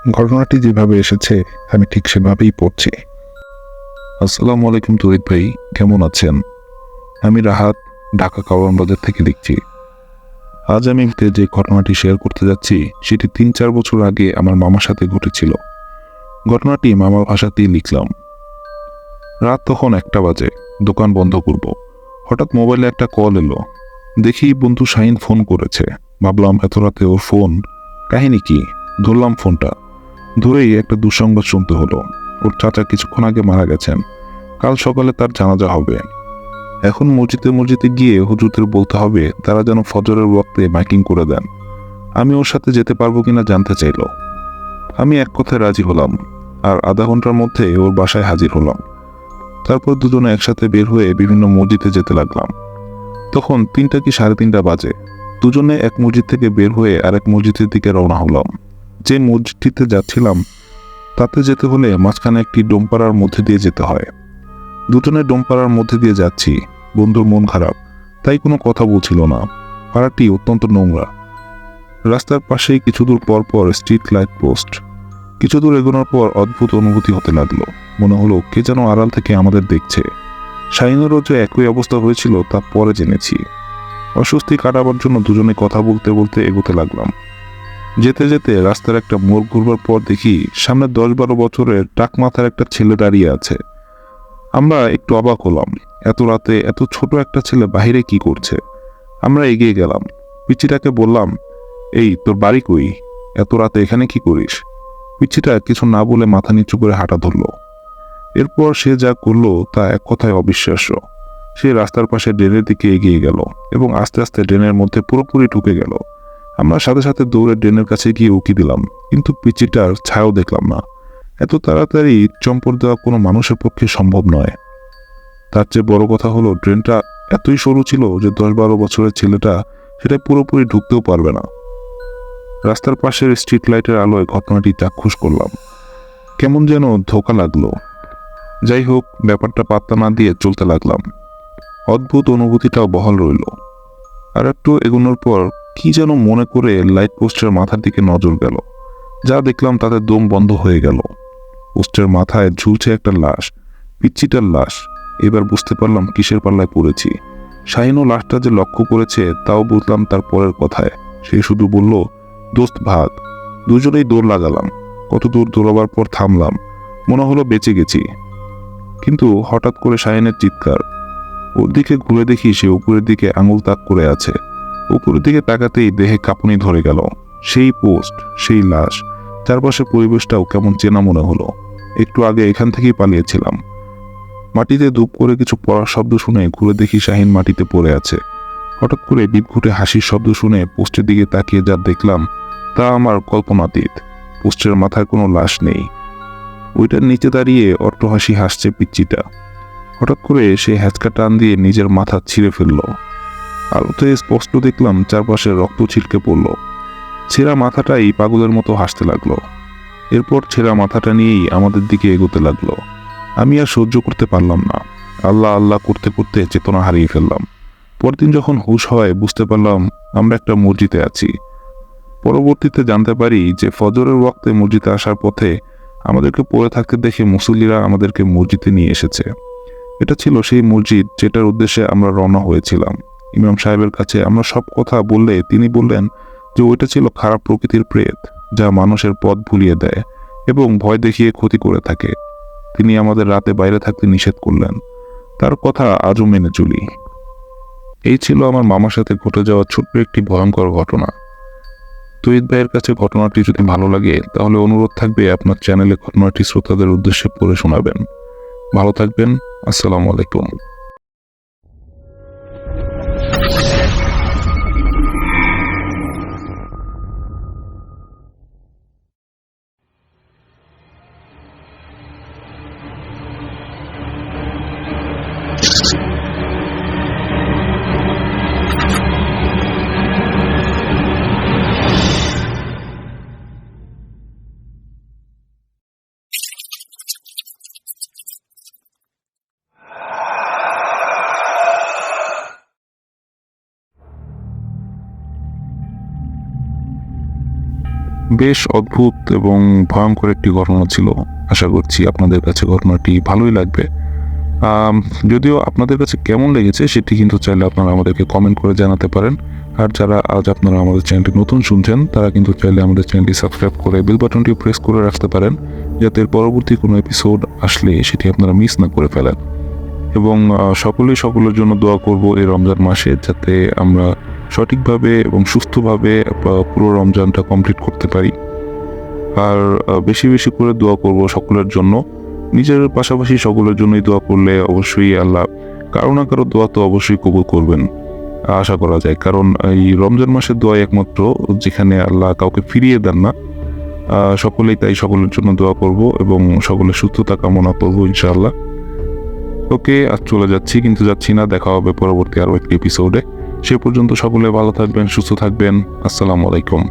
ঘটনাটি যেভাবে এসেছে আমি ঠিক সেভাবেই পড়ছি। আসসালামু আলাইকুম তরিক ভাই, কেমন আছেন? আমি রাহাত, ঢাকা কারওয়ান বাজার থেকে লিখছি। আজ আমি যে ঘটনাটি শেয়ার করতে যাচ্ছি সেটি ৩-৪ বছর আগে আমার মামার সাথে ঘটেছিল। ঘটনাটি মামার ভাষাতেই লিখলাম। রাত তখন ১টা বাজে, দোকান বন্ধ করব। হঠাৎ মোবাইলে একটা কল এলো। দেখি বন্ধু শাহিন ফোন করেছে। ভাবলাম এত রাতে ওর ফোন, কাহিনী কি? ধরলাম ফোনটা। ধরেই একটা দুঃসংবাদ শুনতে হলো। ওর চাচা কিছুক্ষণ আগে মারা গেছেন। কাল সকালে তার জানাজা হবে। এখন মসজিদে গিয়ে হুজুরদের বলতে হবে তারা যেন ফজরের ওয়াক্তে মাইকিং করে দেন। আমি ওর সাথে যেতে পারবো কিনা জানতে চাইল। আমি এক কথায় রাজি হলাম, আর আধা ঘন্টার মধ্যে ওর বাসায় হাজির হলাম। তারপর দুজনে একসাথে বের হয়ে বিভিন্ন মসজিদে যেতে লাগলাম। তখন ৩টা কি ৩:৩০ বাজে। দুজনে এক মসজিদ থেকে বের হয়ে আরেক মসজিদের দিকে রওনা হলাম। যে মসজিদটিতে যাচ্ছিলাম তাতে যেতে হলে মাঝখানে একটি ডোমপাড়ার মধ্যে দিয়ে যেতে হয়। দুজনে ডোমপাড়ার মধ্যে দিয়ে যাচ্ছি। বন্ধুর মন খারাপ, তাই কোনো কথা বলছিল না। পাড়াটি অত্যন্ত নোংরা। রাস্তার পাশেই কিছু দূর পর পর স্ট্রিট লাইট পোস্ট। কিছু দূর এগোনোর পর অদ্ভুত অনুভূতি হতে লাগলো। মনে হলো কে যেন আড়াল থেকে আমাদের দেখছে। শাহিনেরও যে একই অবস্থা হয়েছিল তা পরে জেনেছি। অস্বস্তি কাটাবার জন্য দুজনে কথা বলতে বলতে এগোতে লাগলাম। যেতে যেতে রাস্তার একটা মোড় ঘুরবার পর দেখি সামনে ১০-১২ বছরের টাক মাথার একটা ছেলে দাঁড়িয়ে আছে। আমরা একটু অবাক হলাম, এত রাতে এত ছোট একটা ছেলে বাহিরে কি করছে? আমরা এগিয়ে গেলাম। পিচ্চিটাকে বললাম, এই তোর বাড়ি কই? এত রাতে এখানে কি করিস? পিচ্চিটা কিছু না বলে মাথা নিচু করে হাঁটা ধরল। এরপর সে যা করলো তা এক কথায় অবিশ্বাস্য। সে রাস্তার পাশে ড্রেনের দিকে এগিয়ে গেল এবং আস্তে আস্তে ড্রেনের মধ্যে পুরোপুরি ঢুকে গেল। আমরা সাথে সাথে দৌড়ে ড্রেনের কাছে গিয়ে উকি দিলাম, কিন্তু পিচ্চিটার ছায়াও দেখলাম না। এত তাড়াতাড়ি চম্পট দেওয়া কোনো মানুষের পক্ষে সম্ভব নয়। তার চেয়ে বড় কথা হলো ড্রেনটা এতই সরু ছিল যে ১০-১২ বছরের ছেলেটা সেটা পুরোপুরি ঢুকতেও পারবে না। রাস্তার পাশের স্ট্রিট লাইটের আলোয় ঘটনাটি চাক্ষুষ করলাম। কেমন যেন ধোঁকা লাগলো। যাই হোক, ব্যাপারটা পাত্তা না দিয়ে চলতে লাগলাম। অদ্ভুত অনুভূতিটাও বহাল রইল। আর একটু এগোনোর পর কি যেন মনে করে লাইট পোস্টের মাথার দিকে নজর গেল। যা দেখলাম তাতে দম বন্ধ হয়ে গেল। পোস্টের মাথায় ঝুলছে একটা লাশ, পিচ্চিটার লাশ। এবার বুঝতে পারলাম কিসের পাল্লায় পড়েছি। শাহিনও লাশটা যে লক্ষ্য করেছে তাও বুঝলাম তার পরের কথায়। সে শুধু বলল, দোস্ত ভাগ। দুজনেই দৌড় লাগালাম। কত দূর দৌড়াবার পর থামলাম, মনে হলো বেঁচে গেছি। কিন্তু হঠাৎ করে শাহিনের চিৎকার। ওর দিকে ঘুরে দেখি সে উপরের দিকে আঙুল তাক করে আছে। উপরের দিকে তাকাতেই দেহে কাঁপুনি ধরে গেল। সেই পোস্ট, সেই লাশ, চারপাশে পরিবেশটাও কেমন চেনা মনে হলো। একটু আগে এখান থেকেই পালিয়েছিলাম। মাটিতে ধূপ করে কিছু পড়ার শব্দ শুনে ঘুরে দেখি শাহিন মাটিতে পড়ে আছে। হঠাৎ করে বিদঘুটে হাসির শব্দ শুনে পোস্টের দিকে তাকিয়ে যা দেখলাম তা আমার কল্পনাতীত। পোস্টের মাথায় কোনো লাশ নেই। ওইটার নিচে দাঁড়িয়ে অট্টহাসি হাসছে পিচ্চিটা। হঠাৎ করে সে হ্যাঁচকা টান দিয়ে নিজের মাথা ছিঁড়ে ফেলল। আলোতে স্পষ্ট দেখলাম চারপাশে রক্ত ছিটকে পড়ল। ছেঁড়া মাথাটাই পাগলের মতো হাসতে লাগলো। এরপর ছেঁড়া মাথাটা নিয়েই আমাদের দিকে এগোতে লাগলো। আমি আর সহ্য করতে পারলাম না। আল্লাহ আল্লাহ করতে করতে চেতনা হারিয়ে ফেললাম। পরদিন যখন হুঁশ হয় বুঝতে পারলাম আমরা একটা মসজিদে আছি। পরবর্তীতে জানতে পারি যে ফজরের ওয়াক্তে মসজিদে আসার পথে আমাদেরকে পড়ে থাকতে দেখে মুসল্লিরা আমাদেরকে মসজিদে নিয়ে এসেছে। এটা ছিল সেই মসজিদ যেটার উদ্দেশ্যে আমরা রওনা হয়েছিলাম। ইমাম সাহেবের কাছে আমরা সব কথা বললে তিনি বললেন যে ওইটা ছিল খারাপ প্রকৃতির প্রেত, যা মানুষের পথ ভুলিয়ে দেয় এবং ভয় দেখিয়ে ক্ষতি করে থাকে। তিনি আমাদের রাতে বাইরে থাকতে নিষেধ করলেন। তার কথা আজও মেনে চলি। এই ছিল আমার মামার সাথে ঘটে যাওয়া ছোট্ট একটি ভয়ঙ্কর ঘটনা। তহিদ ভাইয়ের কাছে ঘটনাটি যদি ভালো লাগে তাহলে অনুরোধ থাকবে আপনার চ্যানেলে ঘটনাটি শ্রোতাদের উদ্দেশ্যে পড়ে শোনাবেন। ভালো থাকবেন। আসসালামু আলাইকুম। বেশ অদ্ভুত এবং ভয়ঙ্কর একটি ঘটনা ছিল। আশা করছি আপনাদের কাছে ঘটনাটি ভালোই লাগবে। যদিও আপনাদের কাছে কেমন লেগেছে সেটি কিন্তু চাইলে আপনারা আমাদেরকে কমেন্ট করে জানাতে পারেন। আর যারা আজ আপনারা আমাদের চ্যানেলটি নতুন শুনছেন তারা কিন্তু চাইলে আমাদের চ্যানেলটি সাবস্ক্রাইব করে বেল বাটনটি প্রেস করে রাখতে পারেন, যাতে পরবর্তী কোনো এপিসোড আসলে সেটি আপনারা মিস না করে ফেলেন। এবং সকলেই সকলের জন্য দোয়া করব এই রমজান মাসে, যাতে আমরা সঠিকভাবে এবং সুস্থভাবে পুরো রমজানটা কমপ্লিট করতে পারি। আর বেশি বেশি করে দোয়া করব সকলের জন্য, নিজের পাশাপাশি সকলের জন্যই দোয়া করলে অবশ্যই আল্লাহ কারো না কারো দোয়া তো অবশ্যই কবুল করবেন আশা করা যায়। কারণ এই রমজান মাসের দোয়া একমাত্র যেখানে আল্লাহ কাউকে ফিরিয়ে দেন না। সকলেই তাই সকলের জন্য দোয়া করব এবং সকলের সুস্থতা কামনা করব ইনশাআল্লাহ। ওকে, আজ চলে যাচ্ছি, কিন্তু যাচ্ছি না। দেখা হবে পরবর্তী আরও একটি এপিসোডে। সে পর্যন্ত সকলে ভালো থাকবেন, সুস্থ থাকবেন। আসসালামু আলাইকুম।